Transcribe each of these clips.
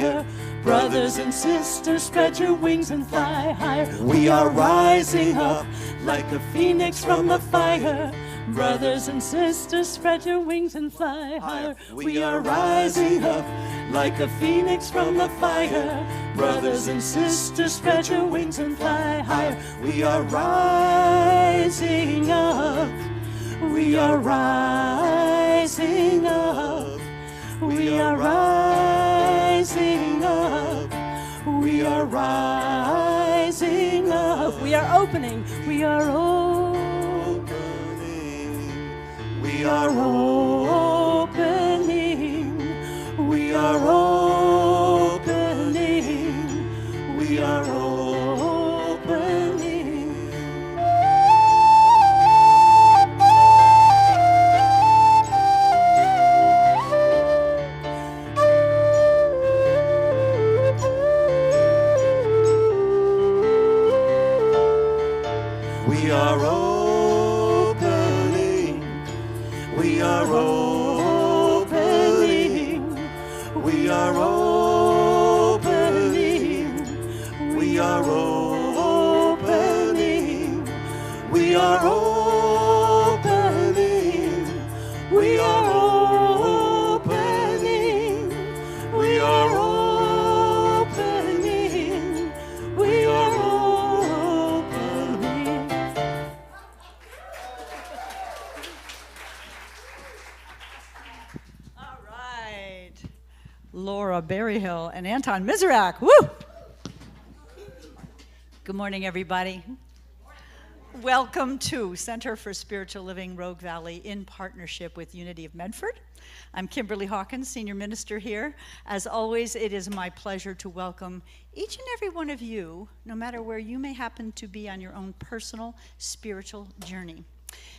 fire. Brothers and sisters, spread your wings and fly higher. We are rising up like a phoenix from the fire. Brothers and sisters, spread your wings and fly higher. We are rising up like a phoenix from the fire. Brothers and sisters, spread your wings and fly higher. We are rising up. We are rising up. We are rising up. We are rising up. We are opening. We are opening. We are opening. We are opening. We are opening. We are opening. We are opening. We are opening. We are opening. We are opening. We are opening. We are opening. We are opening. All right. Laura Berryhill and Anton Miserak. Woo! Good morning, everybody. Welcome to Center for Spiritual Living Rogue Valley in partnership with Unity of Medford. I'm Kimberly Hawkins, Senior Minister here. As always, it is my pleasure to welcome each and every one of you, no matter where you may happen to be on your own personal spiritual journey.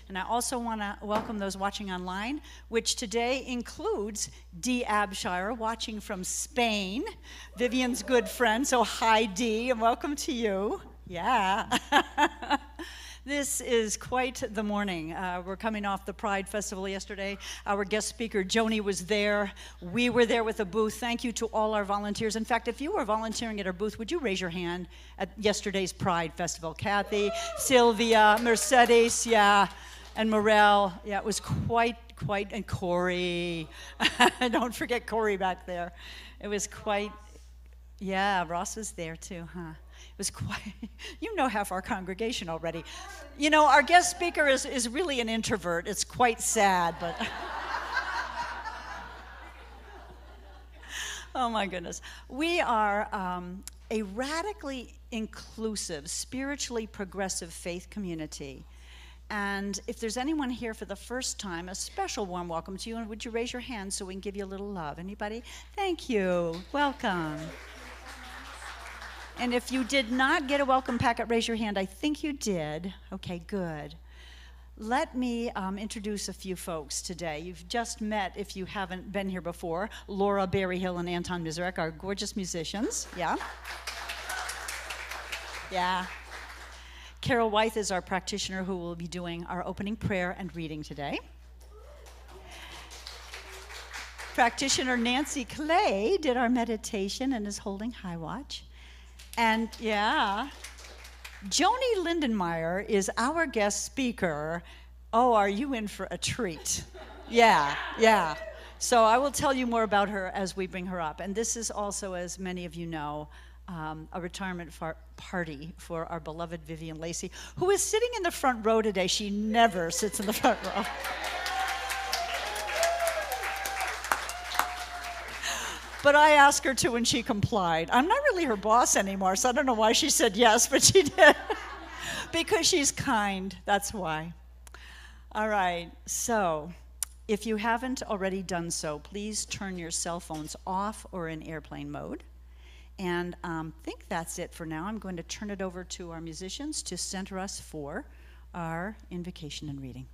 And I also want to welcome those watching online, which today includes Dee Abshire, watching from Spain, Vivian's good friend. So hi, Dee, and welcome to you. Yeah. This is quite the morning. We're coming off the Pride Festival yesterday. Our guest speaker, Joni, was there. We were there with a booth. Thank you to all our volunteers. In fact, if you were volunteering at our booth, would you raise your hand at yesterday's Pride Festival? Kathy, Sylvia, Mercedes, yeah, and Morel. Yeah, it was quite, and Corey. Don't forget Corey back there. It was quite, yeah, Ross was there too, huh? It was quite, you know half our congregation already. You know, our guest speaker is really an introvert. It's quite sad, but. Oh my goodness. We are a radically inclusive, spiritually progressive faith community. And if there's anyone here for the first time, a special warm welcome to you. And would you raise your hand so we can give you a little love? Anybody? Thank you. Welcome. And if you did not get a welcome packet, raise your hand. I think you did. Okay, good. Let me introduce a few folks today. You've just met, if you haven't been here before, Laura Berryhill and Anton Miserak, our gorgeous musicians. Yeah? Yeah. Carol Wythe is our practitioner who will be doing our opening prayer and reading today. Practitioner Nancy Clay did our meditation and is holding high watch. And yeah, Joni Lindenmeyer is our guest speaker. Oh, are you in for a treat? Yeah. So I will tell you more about her as we bring her up. And this is also, as many of you know, a retirement party for our beloved Vivian Lacey, who is sitting in the front row today. She never sits in the front row. But I asked her to, and she complied. I'm not really her boss anymore, so I don't know why she said yes, but she did. Because she's kind, that's why. All right, so if you haven't already done so, please turn your cell phones off or in airplane mode. And I think that's it for now. I'm going to turn it over to our musicians to center us for our invocation and reading.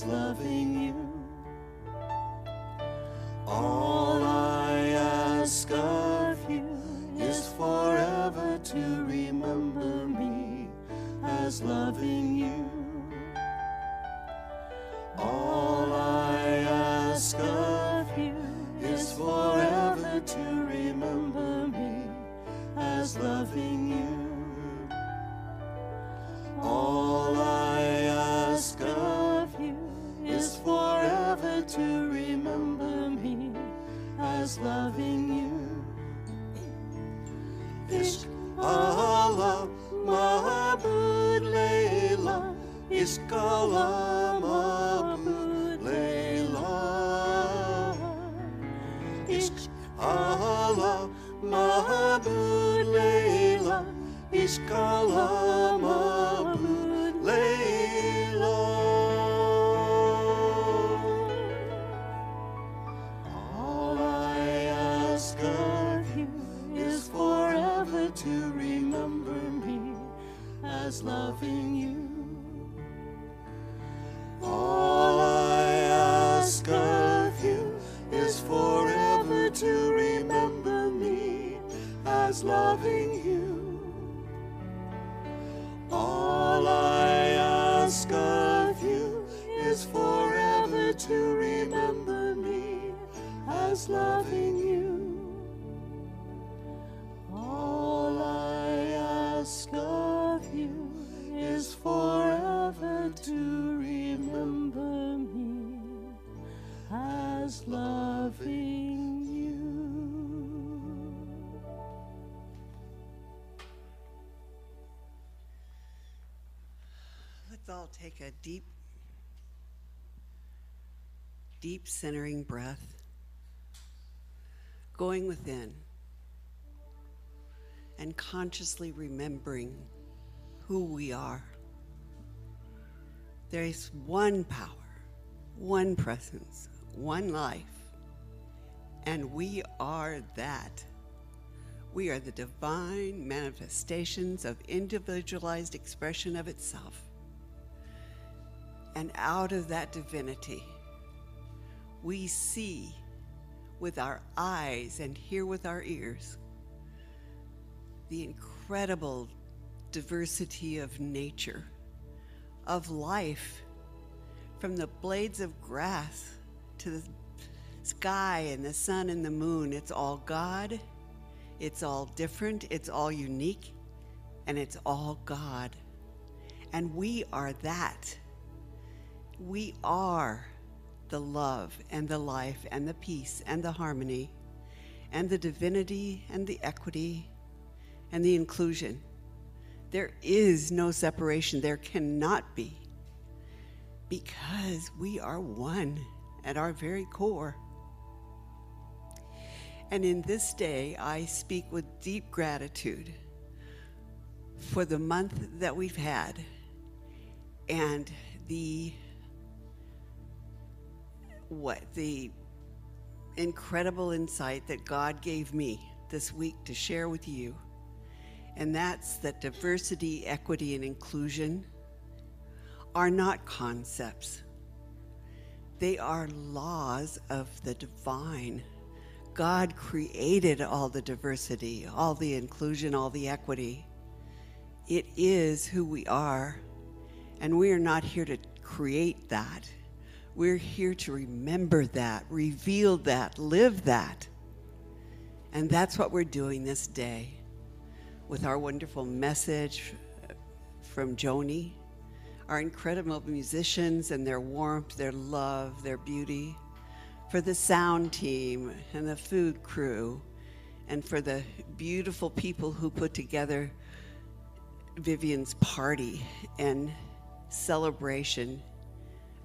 as loving you. All I ask of you is forever to remember me as loving you. All I ask of you is forever to remember me as loving you. All I ask of you is forever to remember me as loving you. Ishq Allah Ma'bud Layla, Ishq Allah Ma'bud Layla, Ishq Allah Ma'bud Layla, Ishq Allah Ma'bud Layla. All I ask of you is forever to remember me as loving you. All I ask of you is forever to remember me as loving you. All I ask of you is forever to remember me as loving you. All I ask of you is forever to remember me as loving you. Let's all take a deep centering breath, going within and consciously remembering who we are. There is one power, one presence, one life, and we are that. We are the divine manifestations of individualized expression of itself. And out of that divinity, we see with our eyes and hear with our ears the incredible diversity of nature, of life, from the blades of grass to the sky and the sun and the moon. It's all God, it's all different, it's all unique, and it's all God. And we are that. We are the love and the life and the peace and the harmony and the divinity and the equity and the inclusion. There is no separation. There cannot be, because we are one at our very core. And in this day, I speak with deep gratitude for the month that we've had and the incredible insight that God gave me this week to share with you. And that's that diversity, equity, and inclusion are not concepts. They are laws of the divine. God created all the diversity, all the inclusion, all the equity. It is who we are, and we are not here to create that. We're here to remember that, reveal that, live that. And that's what we're doing this day with our wonderful message from Joni, our incredible musicians and their warmth, their love, their beauty, for the sound team and the food crew, and for the beautiful people who put together Vivian's party and celebration,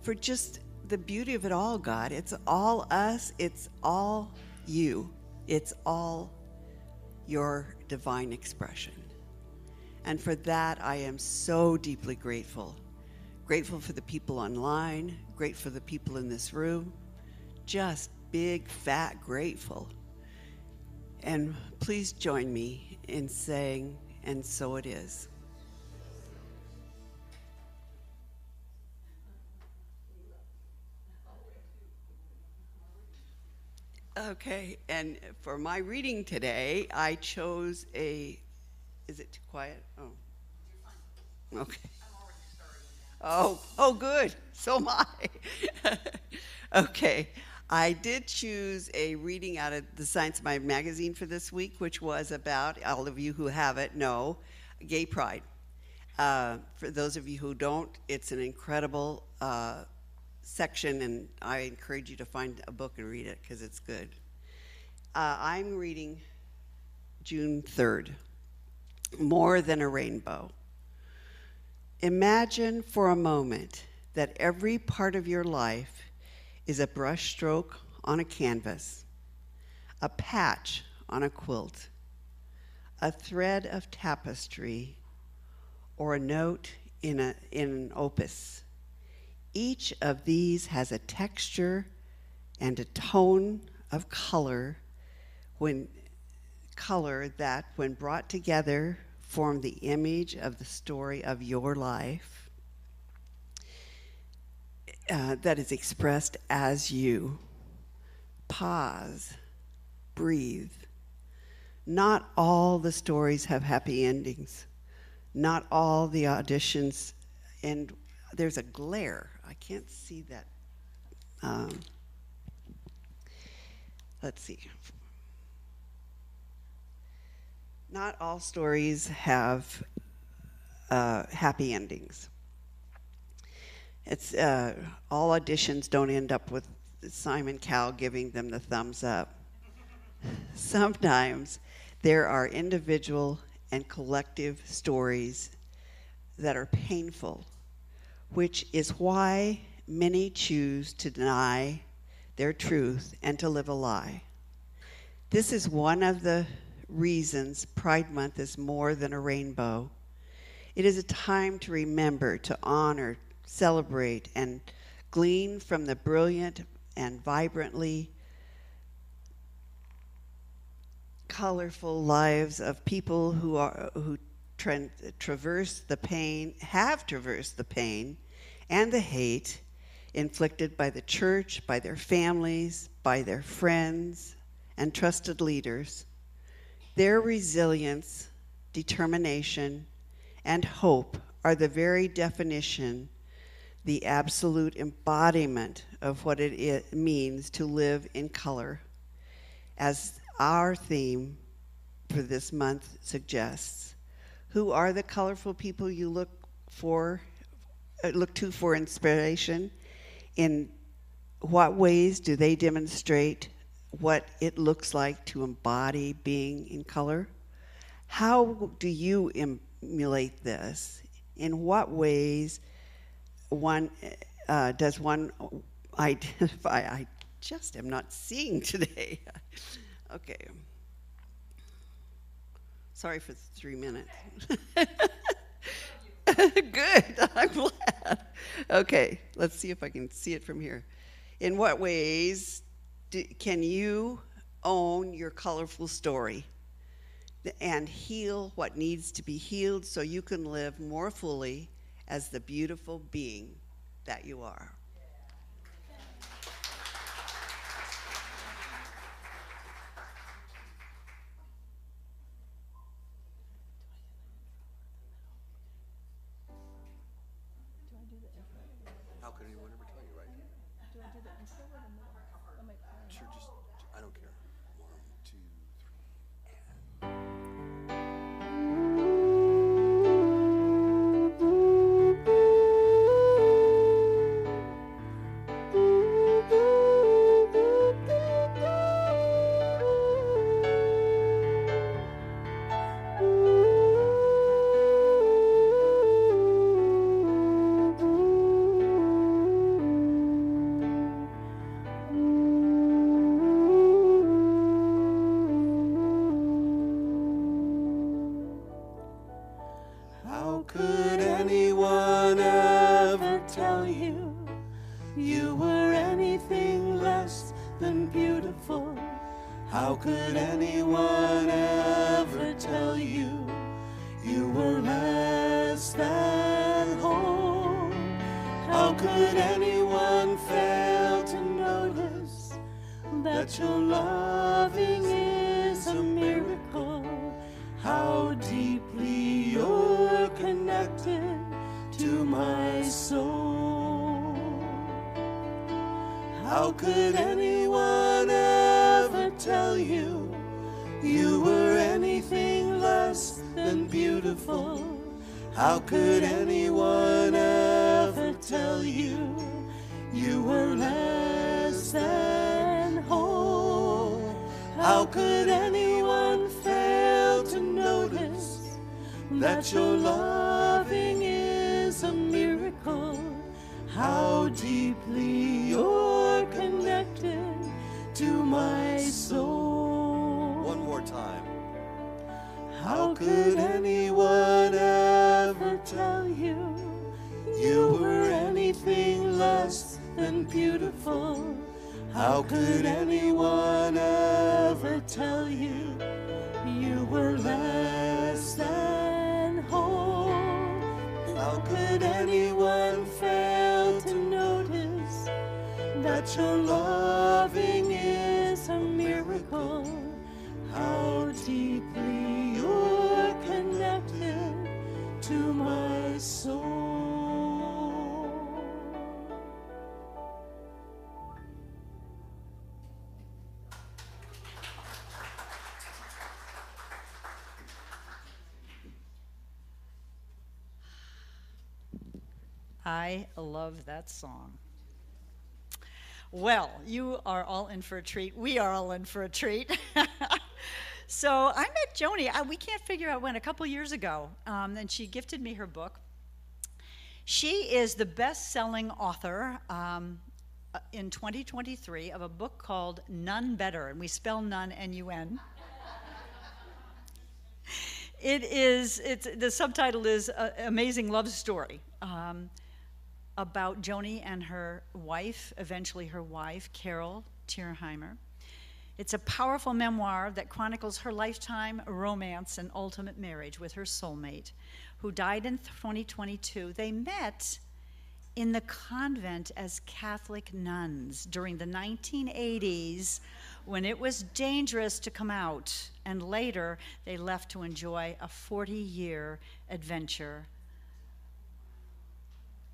for just the beauty of it all, God. It's all us, it's all you, it's all your divine expression. And for that, I am so deeply grateful. Grateful for the people online, grateful for the people in this room, just big, fat grateful. And please join me in saying, and so it is. Okay, and for my reading today, I chose a. Is it too quiet? Oh. Okay. Oh, good. So am I. Okay. I did choose a reading out of the Science of Mind magazine for this week, which was about, all of you who have it know, gay pride. For those of you who don't, it's an incredible section, and I encourage you to find a book and read it because it's good. I'm reading June 3rd, More Than a Rainbow. Imagine for a moment that every part of your life is a brushstroke on a canvas, a patch on a quilt, a thread of tapestry, or a note in an opus. Each of these has a texture and a tone of color that, when brought together, form the image of the story of your life that is expressed as you. Pause, breathe. Not all the stories have happy endings. Not all the auditions, and there's a glare. I can't see that. Let's see. Not all stories have happy endings. It's all auditions don't end up with Simon Cowell giving them the thumbs up. Sometimes there are individual and collective stories that are painful, which is why many choose to deny their truth and to live a lie. This is one of the reasons Pride Month is more than a rainbow. It is a time to remember, to honor, celebrate, and glean from the brilliant and vibrantly colorful lives of people who traverse the pain, have traversed the pain and the hate inflicted by the church, by their families, by their friends and trusted leaders. Their resilience, determination, and hope are the very definition, the absolute embodiment of what it means to live in color, as our theme for this month suggests. Who are the colorful people you look to for inspiration? In what ways do they demonstrate what it looks like to embody being in color? How do you emulate this? In what ways does one identify? I just am not seeing today. Okay. Sorry for 3 minutes. Good, I'm glad. Okay, let's see if I can see it from here. In what ways can you own your colorful story and heal what needs to be healed so you can live more fully as the beautiful being that you are? How could anyone ever tell you, right? Do I do the intro or the middle? Sure, just, I don't care. 1, 2, 3, and... How could anyone ever tell you you were anything less than beautiful? How could anyone ever tell you you were less than whole? How could anyone fail to notice that your loving is a miracle. How deeply you're connected to my soul. How could anyone ever tell you you were anything less than beautiful? How could anyone ever tell you you were less than whole? How could anyone fail to notice that your loving is a miracle? How deeply you're connected to my soul. One more time. How could anyone ever tell you you were anything less than beautiful? How could anyone ever tell you you were less than whole? How could anyone fail to notice that your loving is a miracle? How deeply you're connected to my soul. I love that song. Well, you are all in for a treat. We are all in for a treat. So I met Joni, we can't figure out when, a couple years ago, and she gifted me her book. She is the best-selling author in 2023 of a book called None Better, and we spell none, N-U-N. The subtitle is Amazing Love Story, about Joni and her wife, eventually her wife, Carol Tierheimer. It's a powerful memoir that chronicles her lifetime romance and ultimate marriage with her soulmate, who died in 2022. They met in the convent as Catholic nuns during the 1980s, when it was dangerous to come out, and later they left to enjoy a 40-year adventure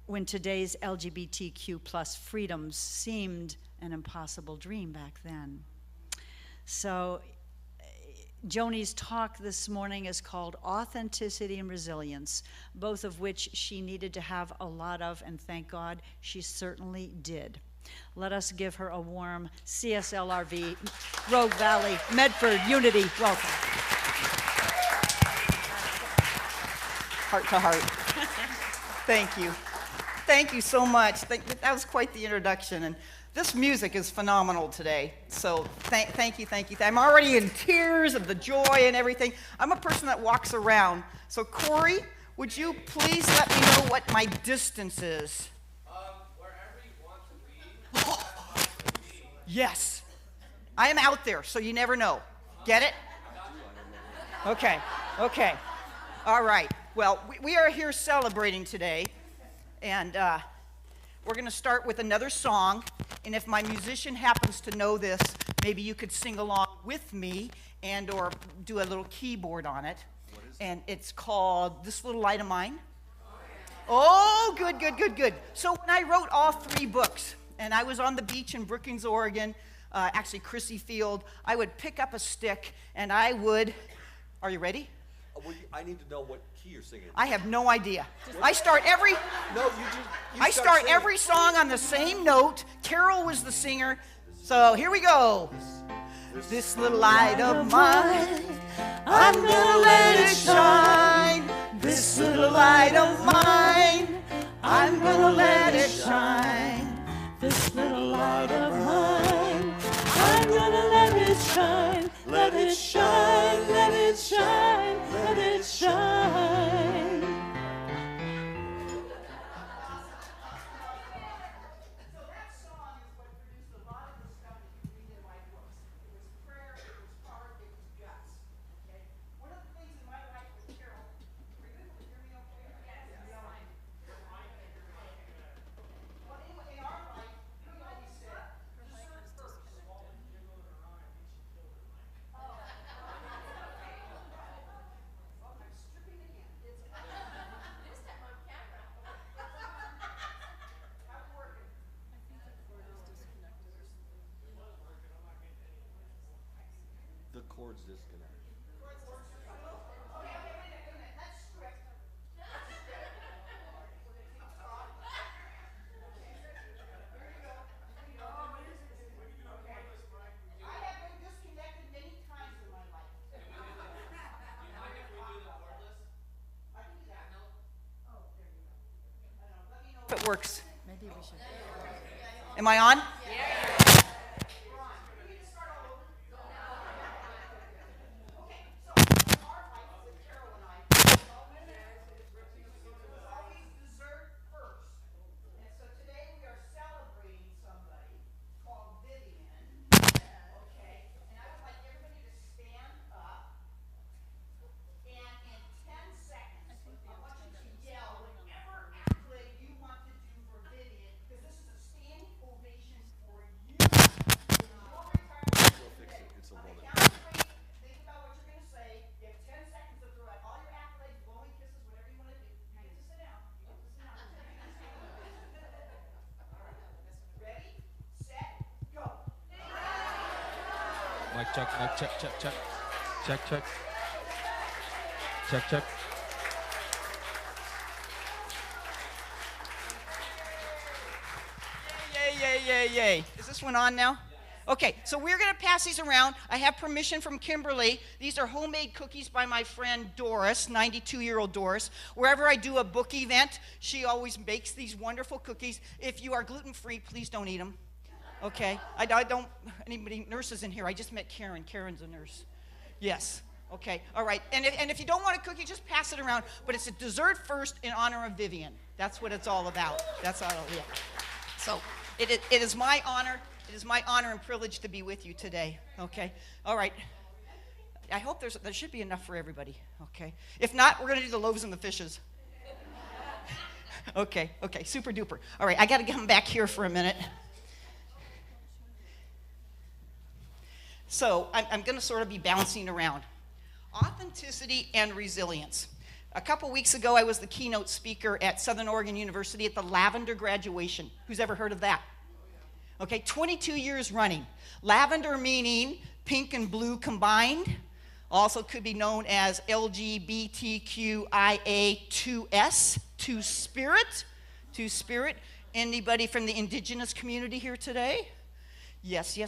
when today's LGBTQ plus freedoms seemed an impossible dream back then. So Joni's talk this morning is called Authenticity and Resilience, both of which she needed to have a lot of, and thank God she certainly did. Let us give her a warm CSL RV, Rogue Valley, Medford, Unity welcome. Heart to heart. Thank you. Thank you so much. That was quite the introduction. And this music is phenomenal today. So thank you. I'm already in tears of the joy and everything. I'm a person that walks around. So Corey, would you please let me know what my distance is? Wherever you want to be. Yes. I am out there, so you never know. Get it? Okay. All right. Well, we are here celebrating today. And we're going to start with another song. And if my musician happens to know this, maybe you could sing along with me and or do a little keyboard on it. What is it? And it's called This Little Light of Mine. Oh, good. So when I wrote all 3 books, and I was on the beach in Brookings, Oregon, actually Crissy Field, I would pick up a stick and I would, are you ready? Well, I need to know what key you're singing. I have no idea. I start every singing. song on the same note. Carol was the singer. So here we go. This little light of mine, I'm gonna let it shine. This little light of mine, I'm gonna let it shine. This little light of mine, I'm gonna let it shine. Let it shine, let it shine, let it shine. So that song is what produced a lot of the stuff that you read in my books. It was prayer, it was heart, it was guts. Okay? One of the things in my life with Carol, are you able to hear me okay? Yes. Well, anyway, in our life, we always said, to serve first. The cord's disconnected. If it works. Maybe we should. Am I on? It's a woman. Think about what you're going to say. You have 10 seconds to throw out all your accolades, blowing kisses, whatever you want to do. You get to sit down. You get to sit down. All right. Ready, set, go. Mic check, mic check, check, check. Check, check. Check, check. Yay. Is this one on now? Okay, so we're going to pass these around. I have permission from Kimberly. These are homemade cookies by my friend Doris, 92-year-old Doris. Wherever I do a book event, she always bakes these wonderful cookies. If you are gluten-free, please don't eat them. Okay? I don't, anybody, nurses in here, I just met Karen. Karen's a nurse. Yes. Okay, all right. And if you don't want a cookie, just pass it around. But it's a dessert first in honor of Vivian. That's what it's all about. That's all, yeah. So it is my honor. It is my honor and privilege to be with you today. Okay, all right. I hope there should be enough for everybody. Okay, if not, we're going to do the loaves and the fishes. Okay, super duper. All right, I got to come back here for a minute. So I'm going to sort of be bouncing around. Authenticity and resilience. A couple weeks ago, I was the keynote speaker at Southern Oregon University at the Lavender graduation. Who's ever heard of that? Okay, 22 years running. Lavender meaning pink and blue combined. Also could be known as LGBTQIA2S, two-spirit. Anybody from the indigenous community here today? Yes.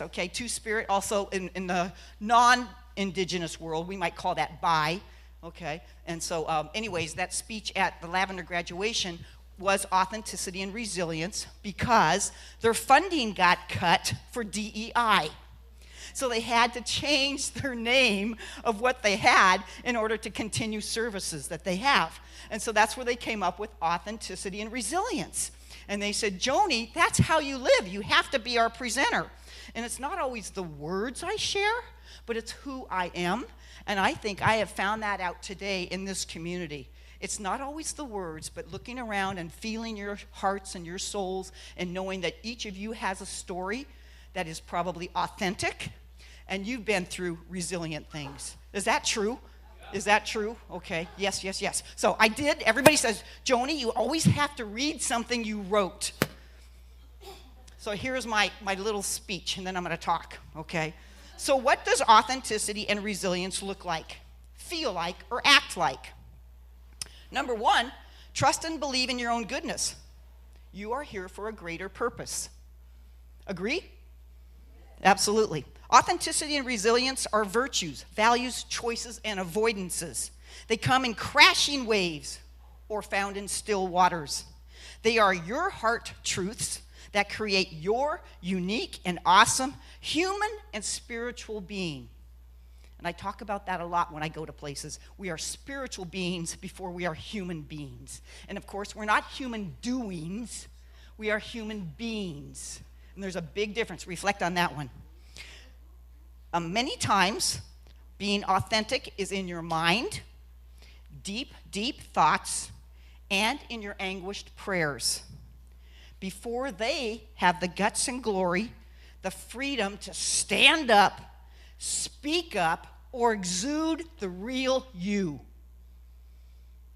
Okay, two-spirit. Also in the non-indigenous world, we might call that bi. Okay, and so anyways, that speech at the Lavender graduation was authenticity and resilience because their funding got cut for DEI. So they had to change their name of what they had in order to continue services that they have. And so that's where they came up with authenticity and resilience. And they said, Joni, that's how you live. You have to be our presenter. And it's not always the words I share, but it's who I am. And I think I have found that out today in this community. It's not always the words, but looking around and feeling your hearts and your souls and knowing that each of you has a story that is probably authentic and you've been through resilient things. Is that true? Is that true? Okay, yes. So I did. Everybody says, Joni, you always have to read something you wrote. So here's my little speech, and then I'm going to talk, okay? So what does authenticity and resilience look like, feel like, or act like? Number one, trust and believe in your own goodness. You are here for a greater purpose. Agree? Absolutely. Authenticity and resilience are virtues, values, choices, and avoidances. They come in crashing waves or found in still waters. They are your heart truths that create your unique and awesome human and spiritual being. And I talk about that a lot when I go to places. We are spiritual beings before we are human beings. And of course, we're not human doings. We are human beings. And there's a big difference. Reflect on that one. Many times, being authentic is in your mind, deep thoughts, and in your anguished prayers. Before they have the guts and glory, the freedom to stand up, speak up, or exude the real you.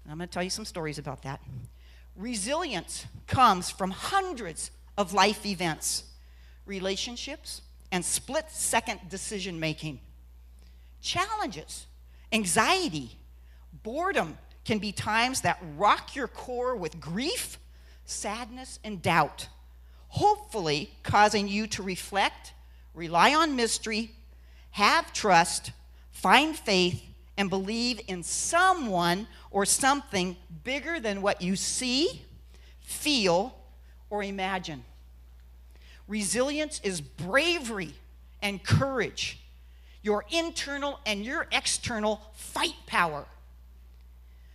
And I'm going to tell you some stories about that. Resilience comes from hundreds of life events, relationships, and split-second decision-making. Challenges, anxiety, boredom can be times that rock your core with grief, sadness, and doubt, hopefully causing you to reflect, rely on mystery, have trust, find faith, and believe in someone or something bigger than what you see, feel, or imagine. Resilience is bravery and courage, your internal and your external fight power.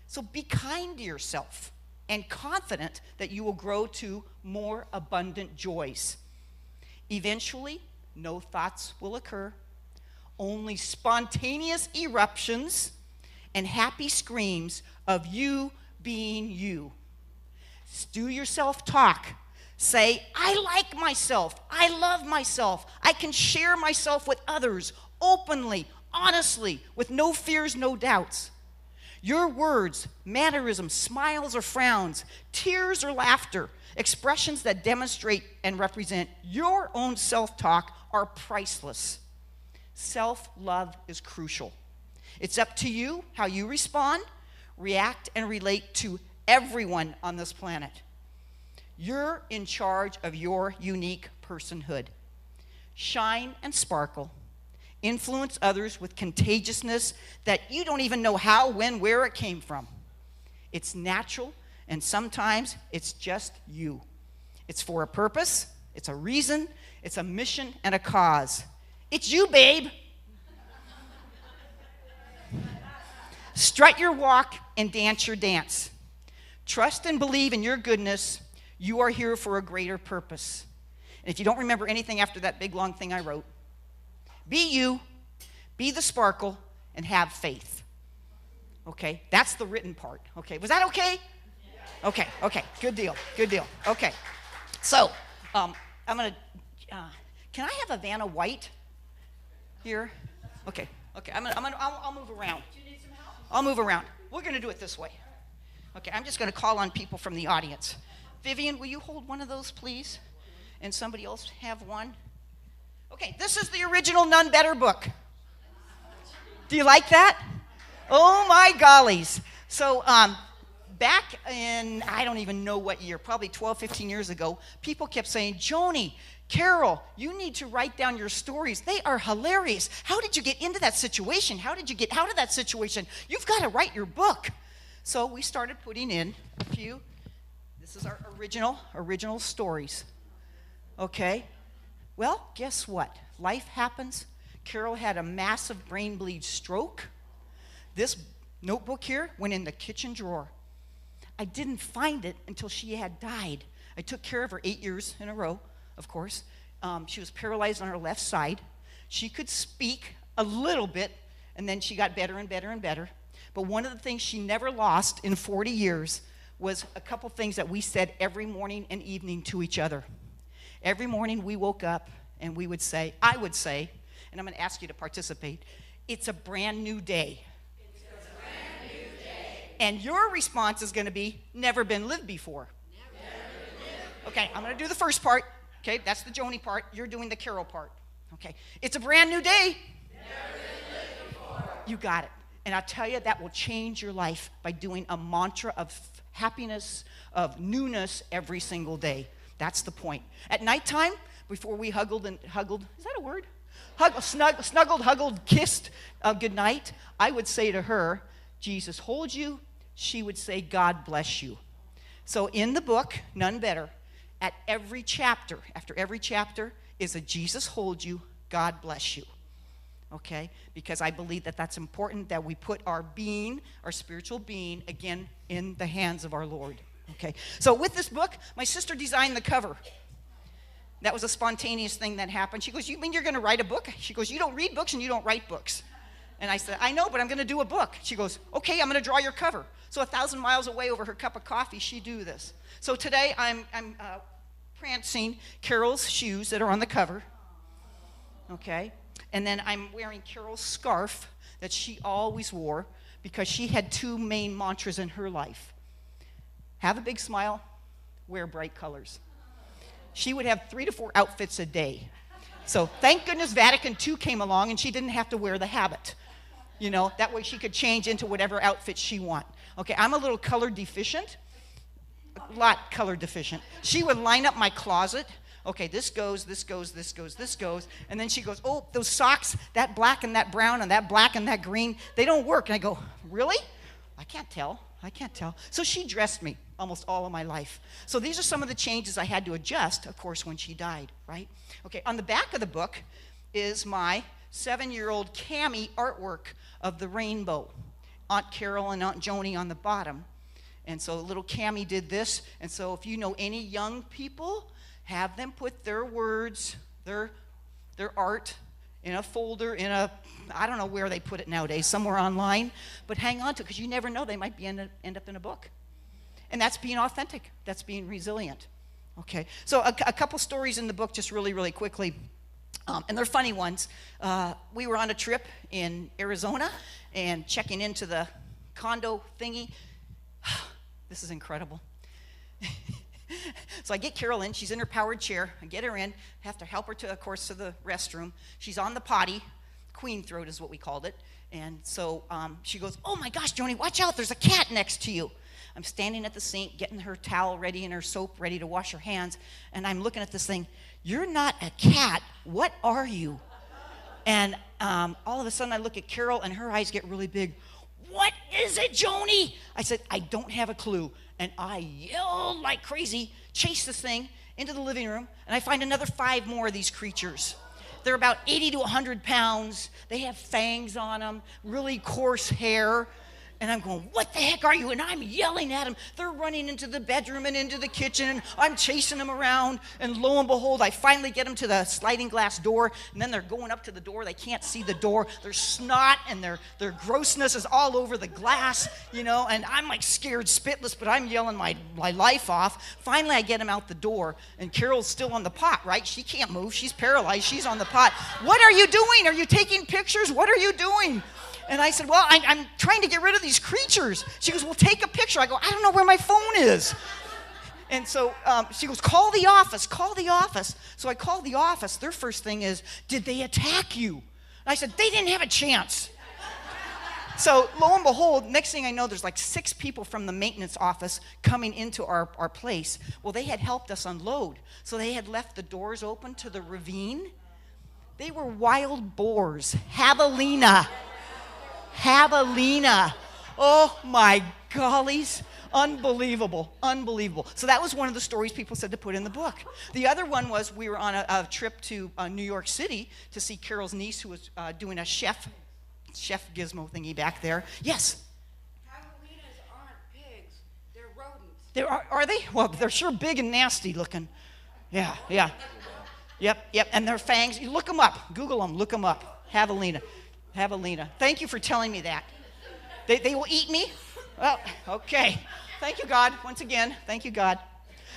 So be kind to yourself and confident that you will grow to more abundant joys. Eventually, no thoughts will occur, only spontaneous eruptions and happy screams of you being you. Do your self-talk. Say, I like myself. I love myself. I can share myself with others openly, honestly, with no fears, no doubts. Your words, mannerisms, smiles or frowns, tears or laughter, expressions that demonstrate and represent your own self-talk are priceless. Self-love is crucial. It's up to you how you respond, react, and relate to everyone on this planet. You're in charge of your unique personhood. Shine and sparkle. Influence others with contagiousness that you don't even know how, when, where it came from. It's natural, and sometimes it's just you. It's for a purpose, it's a reason, it's a mission and a cause. It's you, babe. Strut your walk and dance your dance. Trust and believe in your goodness. You are here for a greater purpose. And if you don't remember anything after that big long thing I wrote, be you, be the sparkle, and have faith. Okay, that's the written part. Okay, was that okay? Okay, good deal. Okay, so I'm gonna, can I have a Vanna White here? Okay, I'll move around. Do you need some help? I'll move around. We're gonna do it this way. Okay, I'm just gonna call on people from the audience. Vivian, will you hold one of those, please? And somebody else have one? Okay, this is the original None Better book. Do you like that? Oh my gollies. So back in, I don't even know what year, probably 12, 15 years ago, people kept saying, Joni, Carol, you need to write down your stories. They are hilarious. How did you get into that situation? How did you get out of that situation? You've got to write your book. So we started putting in a few. This is our original stories. Okay? Well, guess what? Life happens. Carol had a massive brain bleed stroke. This notebook here went in the kitchen drawer. I didn't find it until she had died. I took care of her 8 years in a row, of course. She was paralyzed on her left side. She could speak a little bit, and then she got better and better and better. But one of the things she never lost in 40 years was a couple things that we said every morning and evening to each other. Every morning we woke up and we would say, I would say, and I'm going to ask you to participate, it's a brand new day. It's a brand new day. And your response is going to be, never been lived before. Never been lived. Okay, I'm going to do the first part. Okay, that's the Joni part. You're doing the Carol part. Okay, it's a brand new day. Never been lived before. You got it. And I'll tell you, that will change your life by doing a mantra of happiness, of newness every single day. That's the point. At nighttime, before we huggled, is that a word? Snuggled, huggled, kissed goodnight, I would say to her, Jesus hold you. She would say, God bless you. So in the book, None Better, at every chapter, after every chapter, is a Jesus hold you, God bless you. Okay? Because I believe that that's important, that we put our being, our spiritual being, again, in the hands of our Lord. Okay? So with this book, my sister designed the cover. That was a spontaneous thing that happened. She goes, you mean you're going to write a book? She goes, you don't read books and you don't write books. And I said, I know, but I'm going to do a book. She goes, okay, I'm going to draw your cover. So 1,000 miles away over her cup of coffee, she do this. So today I'm prancing Carol's shoes that are on the cover. Okay? And then I'm wearing Carol's scarf that she always wore because she had two main mantras in her life. Have a big smile, wear bright colors. She would have 3 to 4 outfits a day. So thank goodness Vatican II came along and she didn't have to wear the habit. You know, that way she could change into whatever outfit she want. Okay, I'm a little color deficient. A lot color deficient. She would line up my closet. Okay, this goes, this goes, this goes, this goes. And then she goes, oh, those socks, that black and that brown and that black and that green, they don't work. And I go, really? I can't tell. I can't tell. So she dressed me almost all of my life. So these are some of the changes I had to adjust, of course, when she died, right? Okay, on the back of the book is my 7-year-old Cammie artwork of the rainbow. Aunt Carol and Aunt Joni on the bottom. And so little Cammie did this. And so if you know any young people, have them put their words, their art in a folder, I don't know where they put it nowadays, somewhere online, but hang on to it because you never know, they might end up in a book. And that's being authentic. That's being resilient. Okay, so a couple stories in the book just really, really quickly. And they're funny ones. We were on a trip in Arizona and checking into the condo thingy. This is incredible. So I get Carol in. She's in her powered chair. I get her in. Have to help her to, of course, to the restroom. She's on the potty. Queen throat is what we called it. And so she goes, oh my gosh, Joni, watch out. There's a cat next to you. I'm standing at the sink, getting her towel ready and her soap ready to wash her hands. And I'm looking at this thing. You're not a cat. What are you? And all of a sudden I look at Carol and her eyes get really big. What is it, Joni? I said, I don't have a clue. And I yelled like crazy, chased this thing into the living room, and I find another 5 more of these creatures. They're about 80 to 100 pounds. They have fangs on them, really coarse hair. And I'm going, what the heck are you? And I'm yelling at them. They're running into the bedroom and into the kitchen. And I'm chasing them around. And lo and behold, I finally get them to the sliding glass door. And then they're going up to the door. They can't see the door. Their snot and their grossness is all over the glass, you know. And I'm like scared spitless, but I'm yelling my life off. Finally, I get them out the door. And Carol's still on the pot, right? She can't move. She's paralyzed. She's on the pot. What are you doing? Are you taking pictures? What are you doing? And I said, well, I'm trying to get rid of these creatures. She goes, well, take a picture. I go, I don't know where my phone is. And so she goes, call the office, call the office. So I called the office. Their first thing is, did they attack you? And I said, they didn't have a chance. So lo and behold, next thing I know, there's like 6 people from the maintenance office coming into our place. Well, they had helped us unload. So they had left the doors open to the ravine. They were wild boars, javelina. Javelina. Oh my gollies. Unbelievable. Unbelievable. So that was one of the stories people said to put in the book. The other one was we were on a trip to New York City to see Carol's niece who was doing a chef gizmo thingy back there. Yes? Javelinas aren't pigs. They're rodents. Are they? Well, they're sure big and nasty looking. Yeah. Yep. And their fangs, you look them up. Google them. Look them up. Javelina. Thank you for telling me that. They will eat me? Well, okay. Thank you, God. Once again, thank you, God.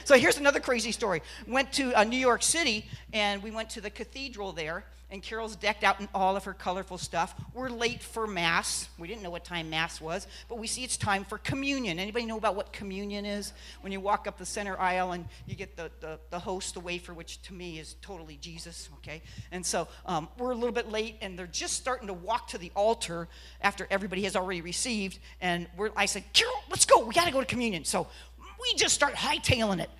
So here's another crazy story. Went to New York City, and we went to the cathedral there, and Carol's decked out in all of her colorful stuff. We're late for Mass. We didn't know what time Mass was, but we see it's time for communion. Anybody know about what communion is? When you walk up the center aisle and you get the host, the wafer, which to me is totally Jesus, okay? And so we're a little bit late, and they're just starting to walk to the altar after everybody has already received, and I said, Carol, let's go. We got to go to communion. So we just start hightailing it.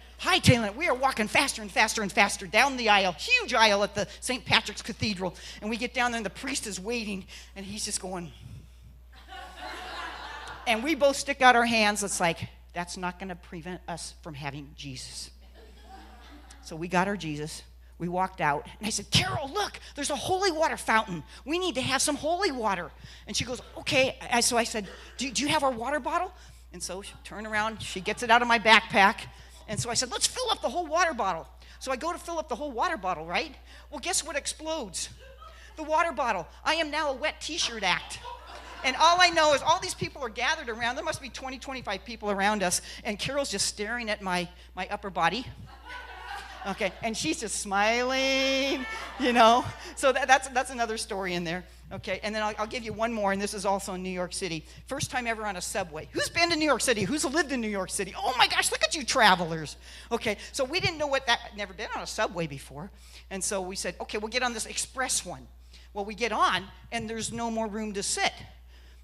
We are walking faster and faster and faster down the aisle, huge aisle at the St. Patrick's Cathedral. And we get down there and the priest is waiting and he's just going. And we both stick out our hands. It's like, that's not going to prevent us from having Jesus. So we got our Jesus. We walked out. And I said, Carol, look, there's a holy water fountain. We need to have some holy water. And she goes, okay. So I said, do you have our water bottle? And so she turned around. She gets it out of my backpack. And so I said, let's fill up the whole water bottle. So I go to fill up the whole water bottle, right? Well, guess what explodes? The water bottle. I am now a wet t-shirt act. And all I know is all these people are gathered around. There must be 20, 25 people around us. And Carol's just staring at my upper body. Okay, and she's just smiling, you know. So that's another story in there. Okay, and then I'll give you one more, and this is also in New York City. First time ever on a subway. Who's been to New York City? Who's lived in New York City? Oh my gosh, look at you travelers. Okay, so we didn't know never been on a subway before. And so we said, okay, we'll get on this express one. Well, we get on, and there's no more room to sit.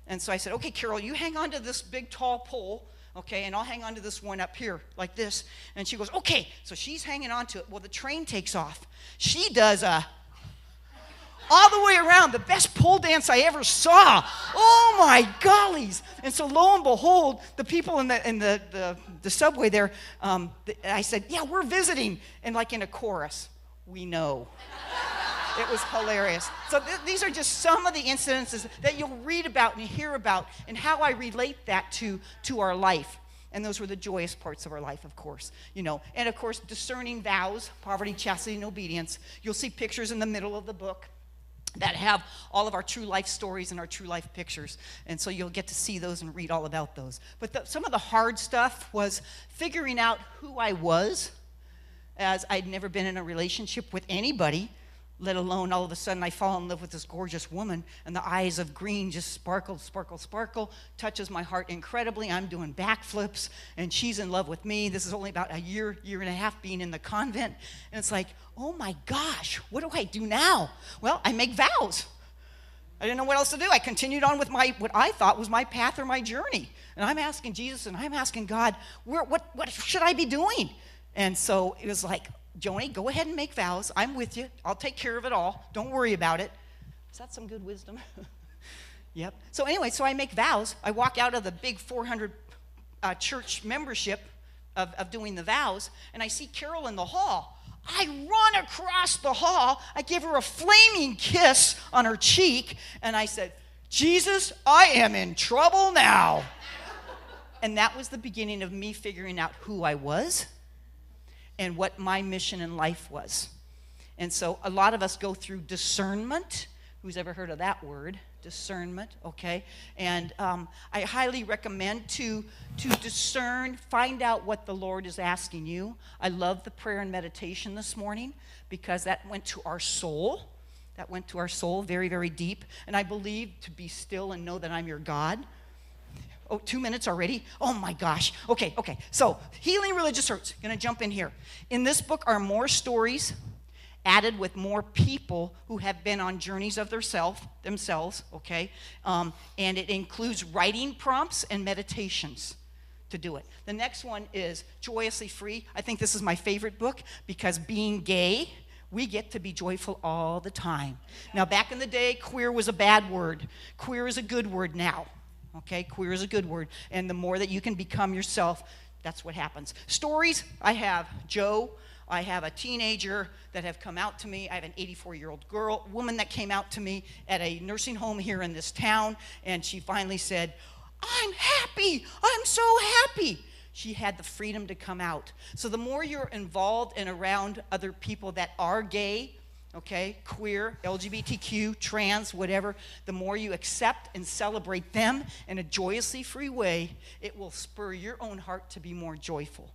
And so I said, okay, Carol, you hang on to this big, tall pole, okay, and I'll hang on to this one up here, like this. And she goes, okay. So she's hanging on to it. Well, the train takes off. She does all the way around, the best pole dance I ever saw. Oh, my gollies. And so lo and behold, the people in the subway there, I said, yeah, we're visiting. And like in a chorus, we know. It was hilarious. So these are just some of the incidences that you'll read about and hear about and how I relate that to our life. And those were the joyous parts of our life, of course, you know. And, of course, discerning vows, poverty, chastity, and obedience. You'll see pictures in the middle of the book that have all of our true life stories and our true life pictures. And so you'll get to see those and read all about those. But some of the hard stuff was figuring out who I was, as I'd never been in a relationship with anybody, let alone all of a sudden I fall in love with this gorgeous woman, and the eyes of green just sparkle, sparkle, sparkle, touches my heart incredibly. I'm doing backflips, and she's in love with me. This is only about a year and a half being in the convent, and it's like, oh my gosh, what do I do now? Well, I make vows. I didn't know what else to do. I continued on with what I thought was my path or my journey, and I'm asking Jesus and I'm asking God, what should I be doing? And so it was like, Joni, go ahead and make vows. I'm with you. I'll take care of it all. Don't worry about it. Is that some good wisdom? Yep. So anyway, so I make vows. I walk out of the big 400 church membership of doing the vows, and I see Carol in the hall. I run across the hall. I give her a flaming kiss on her cheek, and I said, Jesus, I am in trouble now. And that was the beginning of me figuring out who I was and what my mission in life was. And so a lot of us go through discernment. Who's ever heard of that word? Discernment, okay? And I highly recommend to discern, find out what the Lord is asking you. I love the prayer and meditation this morning because that went to our soul. That went to our soul very, very deep. And I believe to be still and know that I'm your God. Oh, 2 minutes already? Oh my gosh. Okay. So, healing religious hurts. Gonna jump in here. In this book are more stories added with more people who have been on journeys of themselves, okay? And it includes writing prompts and meditations to do it. The next one is Joyously Free. I think this is my favorite book because being gay, we get to be joyful all the time. Now, back in the day, queer was a bad word. Queer is a good word now. Okay, queer is a good word. And the more that you can become yourself, that's what happens. Stories, I have Joe. I have a teenager that have come out to me. I have an 84-year-old woman that came out to me at a nursing home here in this town. And she finally said, I'm happy. I'm so happy. She had the freedom to come out. So the more you're involved and around other people that are gay, okay, queer, LGBTQ, trans, whatever, the more you accept and celebrate them in a joyously free way, it will spur your own heart to be more joyful.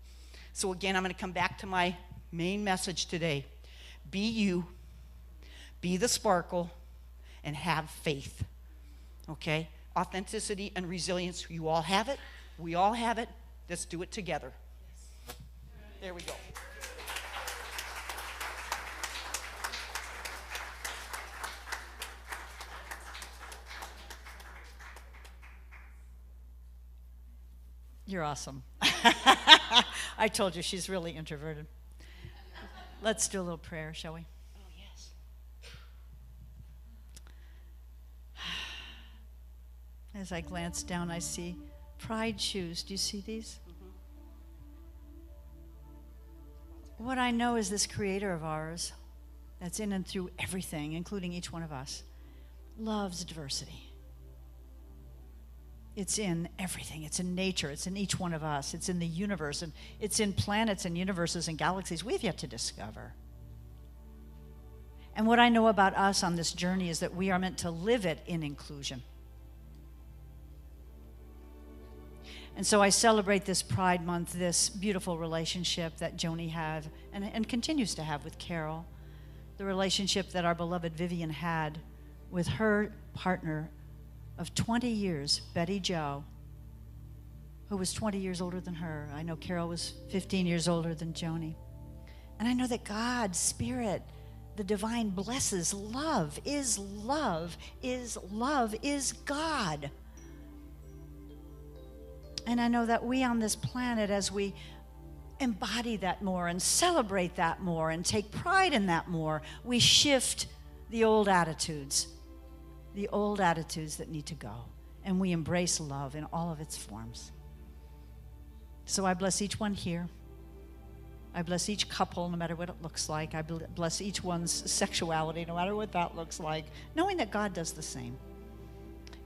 So again, I'm going to come back to my main message today. Be you, be the sparkle, and have faith, okay? Authenticity and resilience, you all have it. We all have it. Let's do it together. There we go. You're awesome. I told you she's really introverted. Let's do a little prayer, shall we? Oh, yes. As I glance down, I see pride shoes. Do you see these? Mm-hmm. What I know is this creator of ours that's in and through everything, including each one of us, loves diversity. It's in everything. It's in nature. It's in each one of us. It's in the universe. And it's in planets and universes and galaxies we've yet to discover. And what I know about us on this journey is that we are meant to live it in inclusion. And so I celebrate this Pride Month, this beautiful relationship that Joni had and continues to have with Carol, the relationship that our beloved Vivian had with her partner of 20 years, Betty Jo, who was 20 years older than her. I know Carol was 15 years older than Joni. And I know that God, Spirit, the divine blesses. Love is love, is love, is God. And I know that we on this planet, as we embody that more and celebrate that more and take pride in that more, we shift the old attitudes that need to go. And we embrace love in all of its forms. So I bless each one here. I bless each couple, no matter what it looks like. I bless each one's sexuality, no matter what that looks like, knowing that God does the same.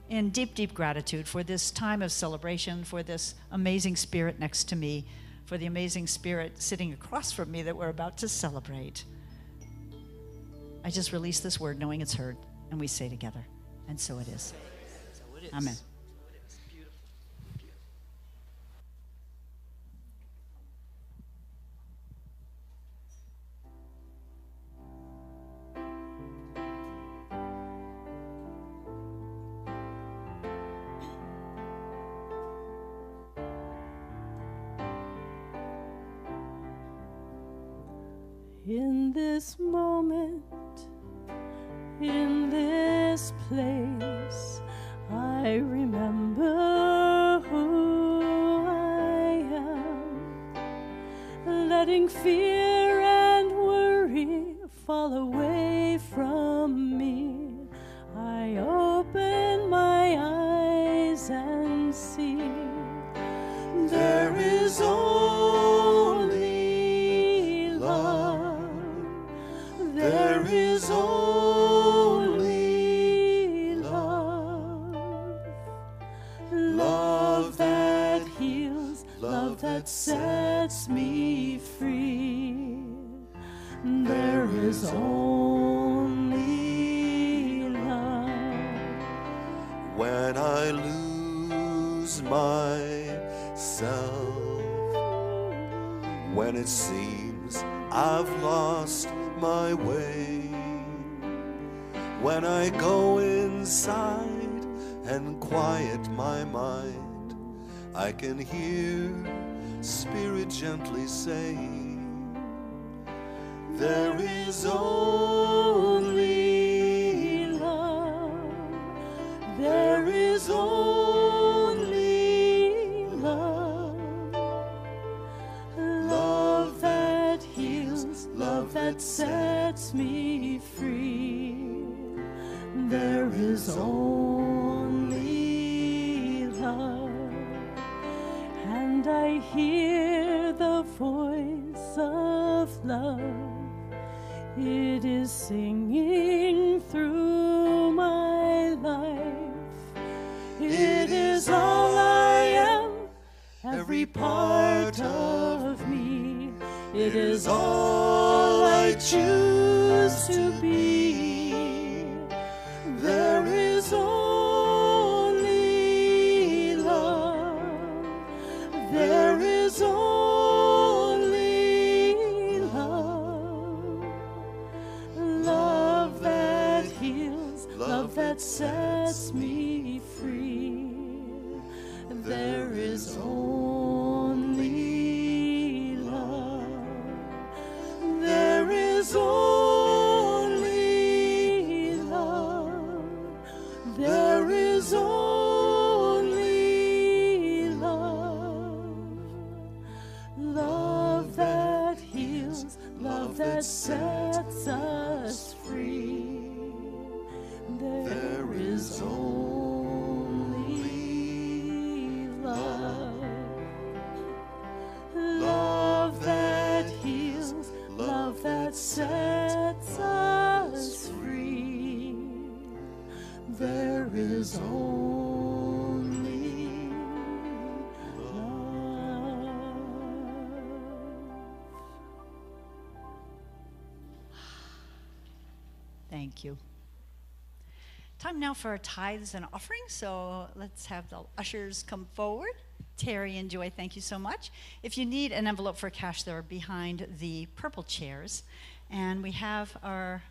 In deep, deep gratitude for this time of celebration, for this amazing spirit next to me, for the amazing spirit sitting across from me that we're about to celebrate. I just release this word knowing it's heard, and we say together, and so it is. So it is. Amen. So it is. Beautiful. Beautiful. In this moment, in this place, I remember who I am, letting fear and worry fall away from me. I open my eyes and see there is only love. There is only love. Love that heals, love that sets me free. There is only love. When I lose myself, when it seems I've lost my way, when I go inside and quiet my mind, I can hear Spirit gently say, there is only love. There is only love. Love that heals, love that sets me free. There is only love. And I hear the voice of love. It is singing through my life. It is all I am, every part of me. It is all I choose to be. There is only love. There is only love. Love that heals, love that sets me free. There is only love. There is only love. There is only love. Love that heals, love that sets us free. There is only love. Love that heals, love that sets us free. There is only love. Thank you. Time now for our tithes and offerings, so let's have the ushers come forward. Terry and Joy, thank you so much. If you need an envelope for cash, they're behind the purple chairs. And we have our,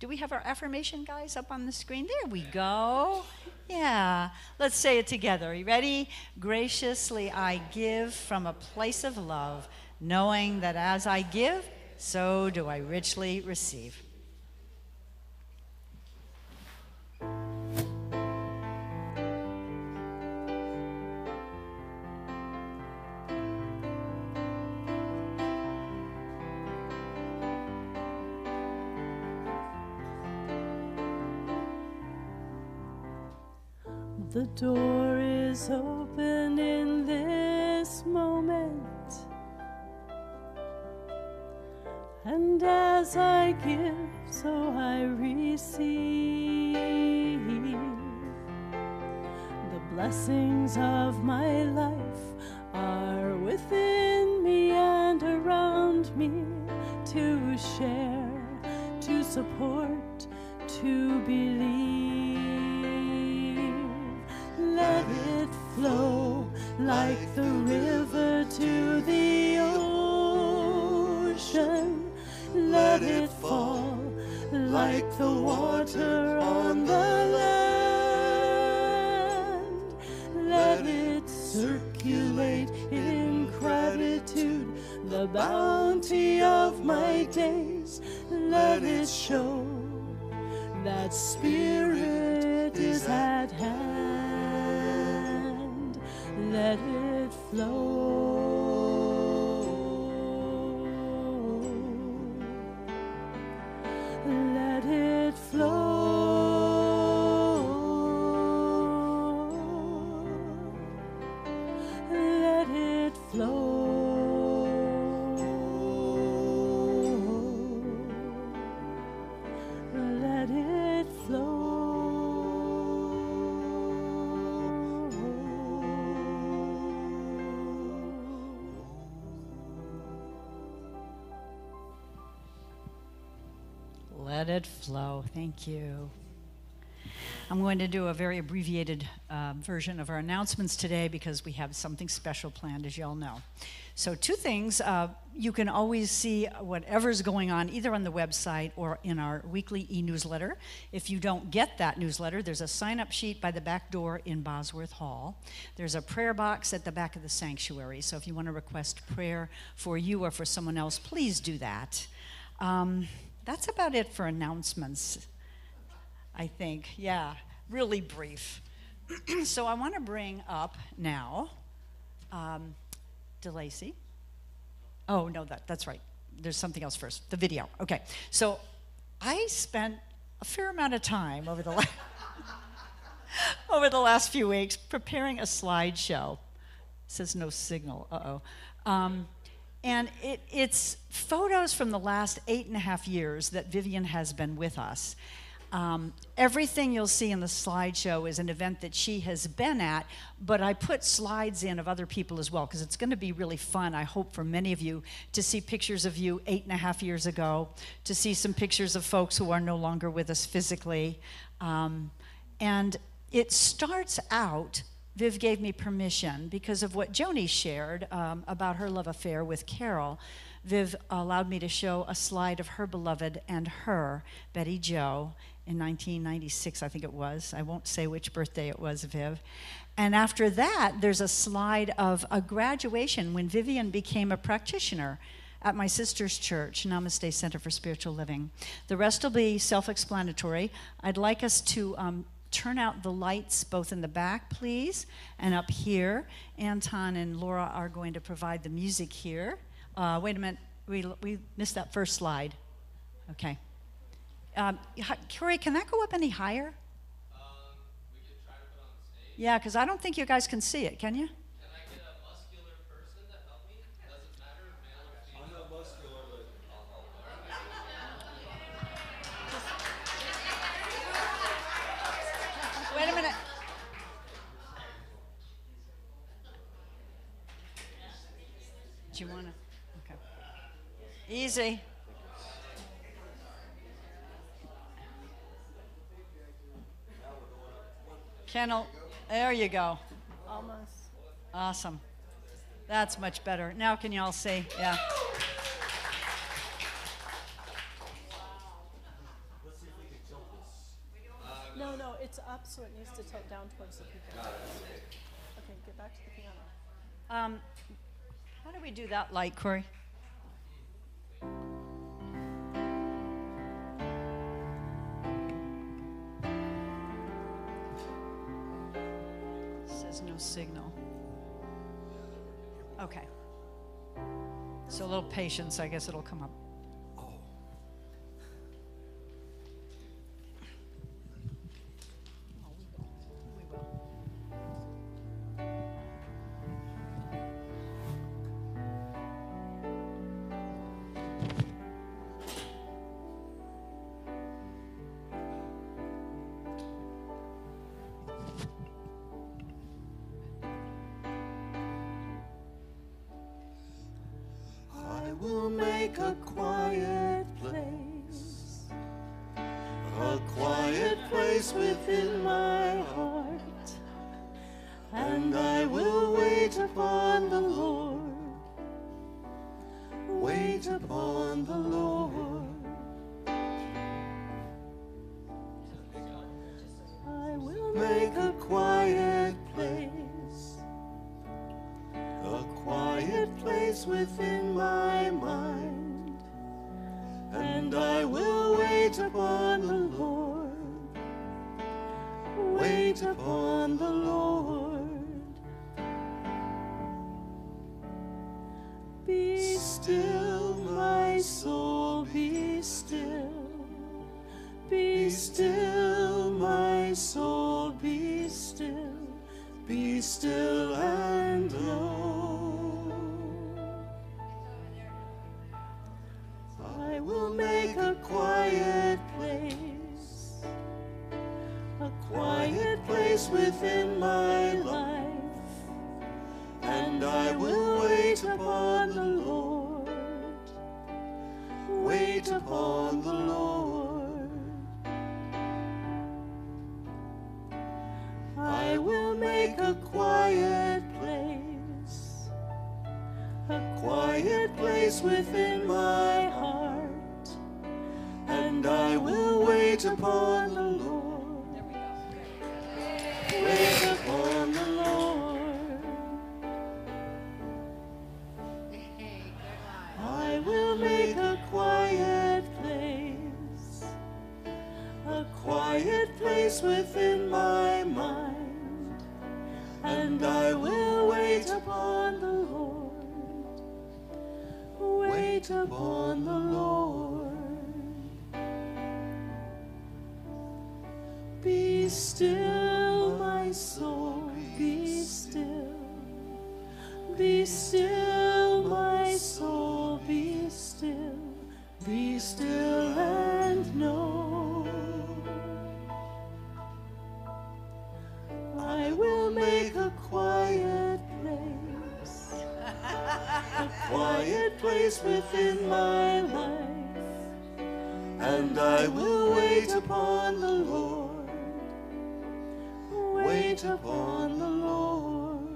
do we have our affirmation guys up on the screen? There we go. Yeah, let's say it together. Are you ready? Graciously I give from a place of love, knowing that as I give, so do I richly receive. The door is open in this moment, and as I give, so I receive. The blessings of my life are within me and around me, to share, to support, to believe. Let it flow like the river to the ocean. Let it fall like the water on the land. Let it circulate in gratitude, the bounty of my days. Let it show that Spirit is at hand. Let it flow. Let it flow. Let it flow. Let it flow. Let it flow. Thank you. I'm going to do a very abbreviated version of our announcements today because we have something special planned, as you all know. So 2 things. You can always see whatever's going on either on the website or in our weekly e-newsletter. If you don't get that newsletter, there's a sign-up sheet by the back door in Bosworth Hall. There's a prayer box at the back of the sanctuary. So if you want to request prayer for you or for someone else, please do that. That's about it for announcements, I think. Yeah, really brief. So I want to bring up now DeLacy. Oh, no, that's right. There's something else first, the video. Okay, so I spent a fair amount of time over the over the last few weeks preparing a slideshow. It says no signal, and it's photos from the last 8.5 years that Vivian has been with us. Everything you'll see in the slideshow is an event that she has been at, but I put slides in of other people as well, because it's going to be really fun, I hope, for many of you to see pictures of you 8.5 years ago, to see some pictures of folks who are no longer with us physically. And it starts out, Viv gave me permission because of what Joni shared about her love affair with Carol. Viv allowed me to show a slide of her beloved and her, Betty Jo, in 1996, I think it was. I won't say which birthday it was, Viv. And after that, there's a slide of a graduation when Vivian became a practitioner at my sister's church, Namaste Center for Spiritual Living. The rest will be self-explanatory. I'd like us to turn out the lights both in the back, please, and up here. Anton and Laura are going to provide the music here. Wait a minute, we missed that first slide. Okay. Corey, can that go up any higher? We could try to put on the stage. Yeah, because I don't think you guys can see it, can you? Can I get a muscular person to help me? Does it matter, male or female? I'm not muscular, but I'll help. Wait a minute. Do you want to? Okay. Easy. Kennel, there you go. Almost. Awesome. That's much better. Now can you all see? Yeah. No, it's up, so it needs to tilt down towards the people. Okay, get back to the piano. How do we do that light, Corey? Says no signal. Okay. So a little patience, I guess it'll come up. We will. make a quiet place, a quiet place within my heart, and I will wait upon the Lord, wait upon the Lord. I will make a quiet place, a quiet place within my mind, and I will wait upon the Lord, wait upon the Lord. Be still, my soul, be still. Be still, my soul, be still. Be still and know. I will make a quiet place, a quiet place within my life, and I will wait upon the Lord, wait upon the Lord. I will make a quiet place within my heart, and I will wait upon the Lord, wait upon the Lord. I will make a quiet place within my mind, and I will wait upon the Lord, wait upon the Lord. Be still, my soul, be still. Be still, my soul, be still. Be still and know. I will make a quiet place within my life, and I will wait upon the Lord, wait upon the Lord.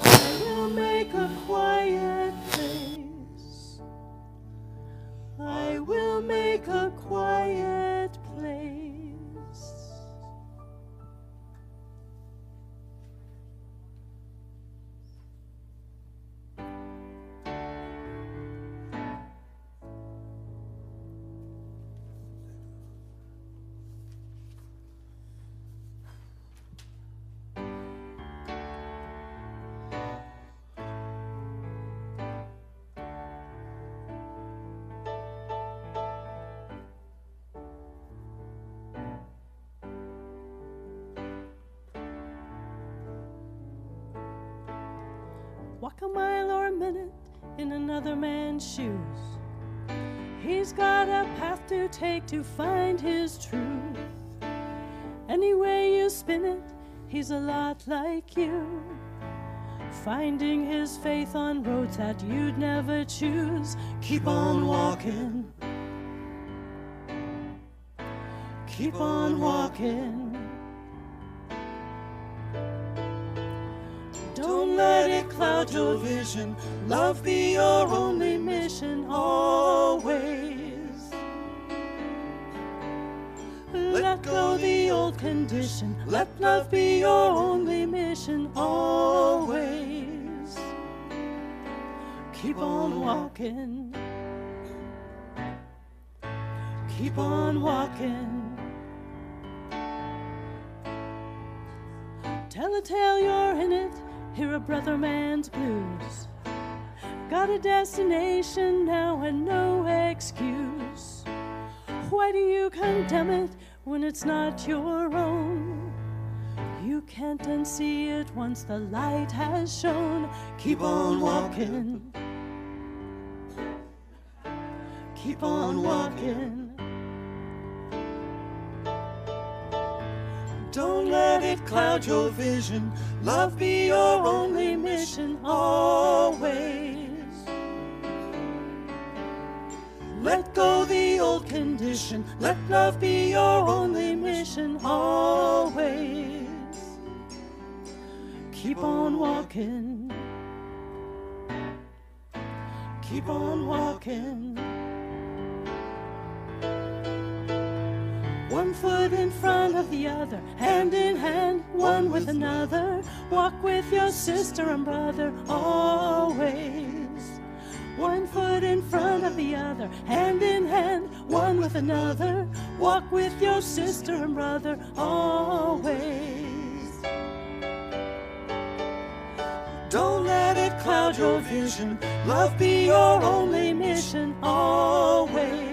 I will make a quiet place, I will make a quiet place. Walk a mile or a minute in another man's shoes. He's got a path to take to find his truth. Any way you spin it, he's a lot like you, finding his faith on roads that you'd never choose. Keep on walking, keep on walking. Don't let it cloud your vision. Love be your only mission always. Let go the old condition. Let love be your only mission always. Keep on walking, keep on walking. Tell a tale, you're in it. Hear a brother man's blues. Got a destination now and no excuse. Why do you condemn it when it's not your own? You can't unsee it once the light has shone. Keep on walking, keep on walking. Don't let it cloud your vision. Love be your only mission always. Let go the old condition. Let love be your only mission always. Keep on walking. Keep on walking. One foot in front of the other, hand in hand, one with another. Walk with your sister and brother always. One foot in front of the other, hand in hand, one with another. Walk with your sister and brother always. Don't let it cloud your vision. Love be your only mission always.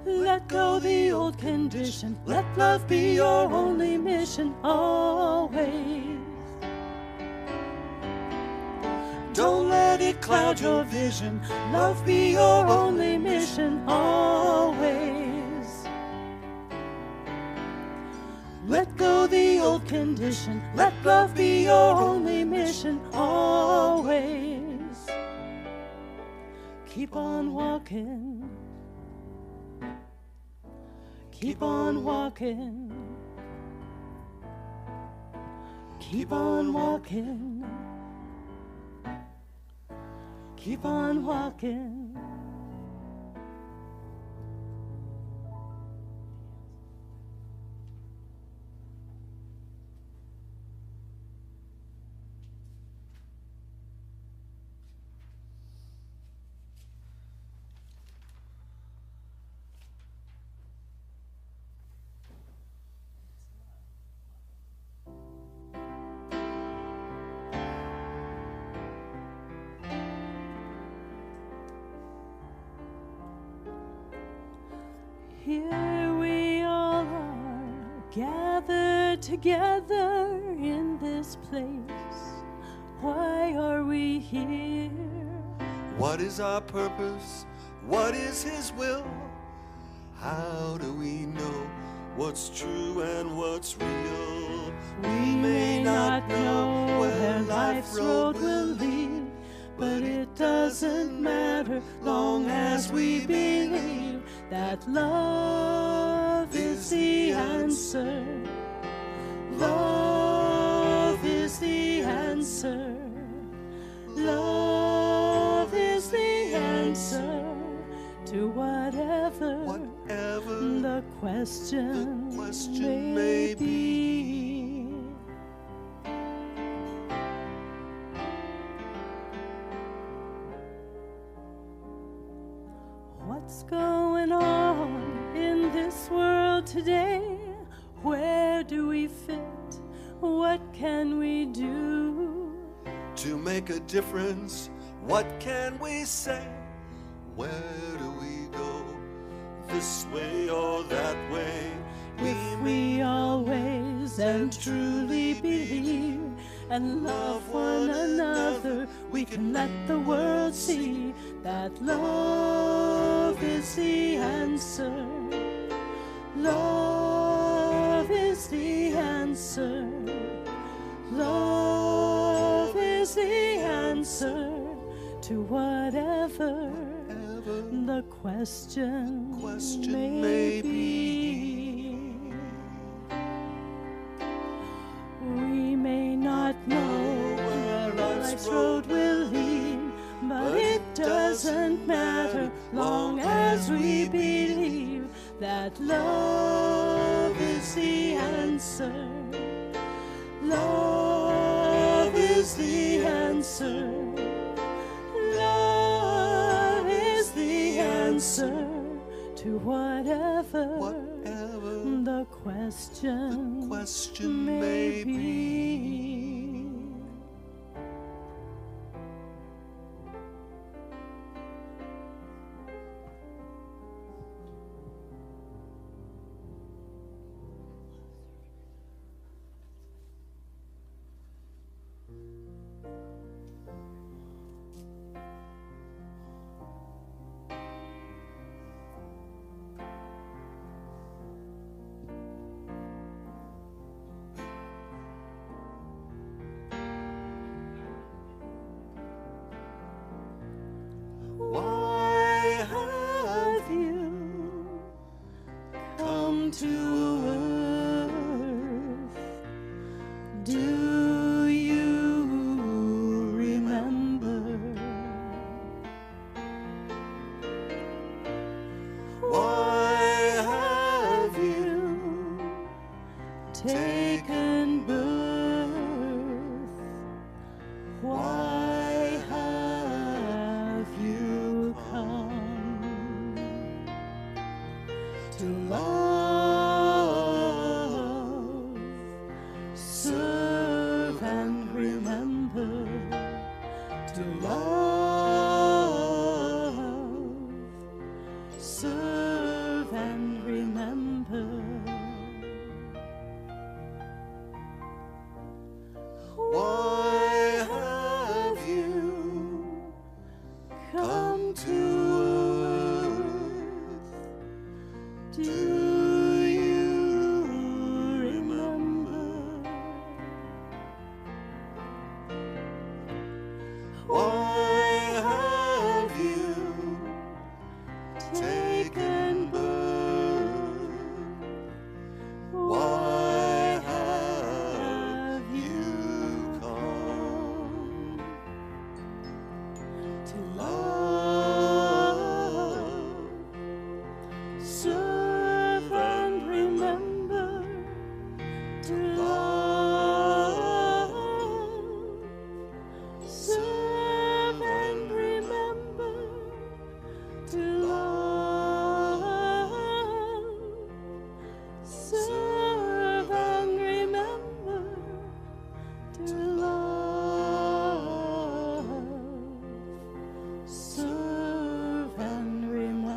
Let go the old condition. Let love be your only mission always. Don't let it cloud your vision. Love be your only mission always. Let go the old condition. Let love be your only mission always. Keep on walking. Keep on walking. Keep on walking. Keep on walking. Here we all are, gathered together in this place. Why are we here? What is our purpose? What is His will? How do we know what's true and what's real? We may not know where life's road will lead, but it doesn't matter long as we believe that love is the answer. Love is the answer. Love is the answer to whatever the question may be. What's going on in this world today? Where do we fit? What can we do to make a difference? What can we say? Where do we go? This way or that way? If we always and truly believe and love one another, we can let the world see that love is the answer. Love is the answer. Love is the answer to whatever the question may be. We may not know where life's road will lead, but it doesn't matter long as we believe that love is the answer. Love is the answer. Love is the answer to whatever the question may be. to love, serve and remember, to love, serve and remember. Why have you come to earth? Do you remember? Why have you taken birth? Why have you come to love, Serve and remember, to love, serve and remember, to love, serve and remember, to love, serve and remember.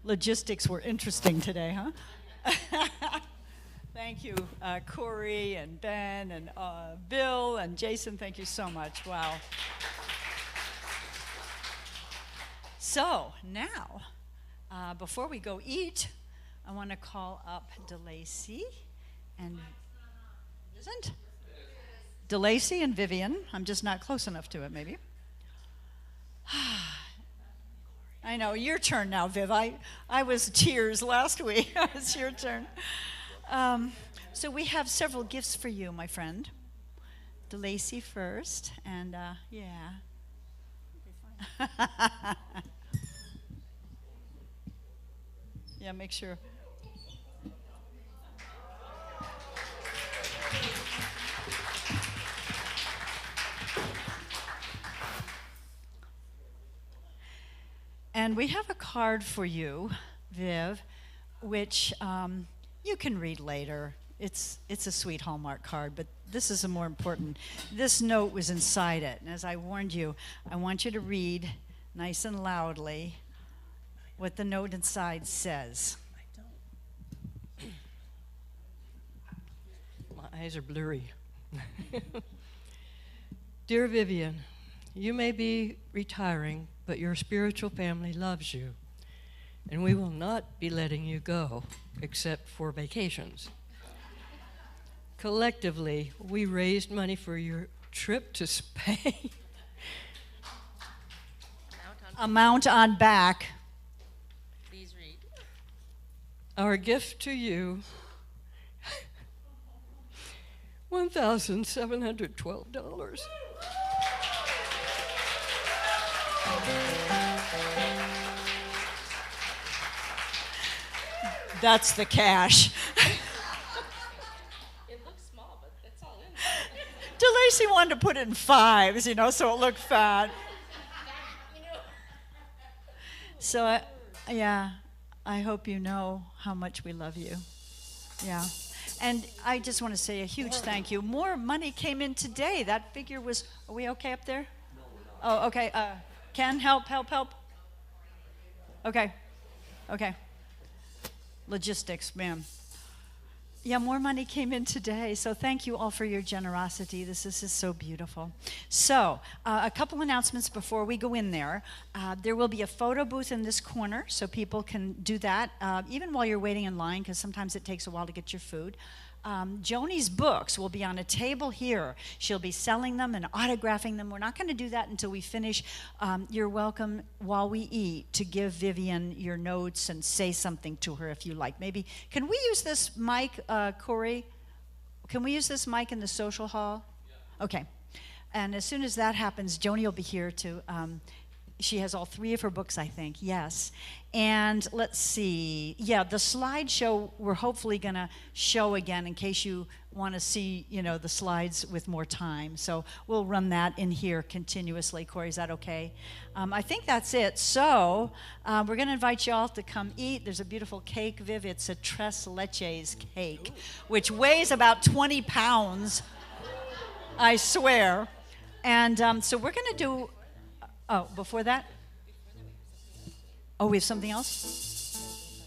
Logistics were interesting today, huh? Thank you, Corey and Ben and Bill and Jason. Thank you so much. Wow. So now, before we go eat, I want to call up DeLacy and isn't DeLacy and Vivian. I'm just not close enough to it, maybe. I know, your turn now, Viv. I was tears last week. It's your turn. So we have several gifts for you, my friend. DeLacy first, and yeah. Yeah, make sure. And we have a card for you, Viv, which you can read later. It's a sweet Hallmark card, but this is a more important. This note was inside it, and as I warned you, I want you to read nice and loudly what the note inside says. My eyes are blurry. Dear Vivian, you may be retiring, but your spiritual family loves you, and we will not be letting you go, except for vacations. Collectively, we raised money for your trip to Spain. Amount on back. Please read. Our gift to you, $1,712. That's the cash. It looks small, but that's all in DeLacy wanted to put it in fives, you know, so it looked fat. So, yeah, I hope you know how much we love you. Yeah. And I just want to say a huge thank you. More money came in today. That figure was, are we okay up there? No, we're not. Oh, okay. Ken, help. Okay. Logistics, ma'am. Yeah, more money came in today, so thank you all for your generosity. This is so beautiful. So, a couple announcements before we go in there. There will be a photo booth in this corner, so people can do that, even while you're waiting in line, because sometimes it takes a while to get your food. Joni's books will be on a table here. She'll be selling them and autographing them. We're not going to do that until we finish. You're welcome while we eat to give Vivian your notes and say something to her if you like. Maybe, can we use this mic, Corey? Can we use this mic in the social hall? Yeah. Okay. And as soon as that happens, Joni will be here to, she has all 3 of her books, I think, yes. And let's see, yeah, the slideshow we're hopefully going to show again in case you want to see, you know, the slides with more time. So we'll run that in here continuously. Corey, is that okay? I think that's it. So we're going to invite you all to come eat. There's a beautiful cake, Viv. It's a tres leches cake, which weighs about 20 pounds, I swear. And so we're going to do... Oh, before that? Oh, we have something else?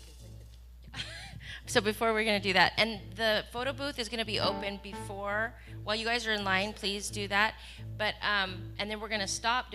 So before we're going to do that, and the photo booth is going to be open before, while you guys are in line, please do that. But, and then we're going to stop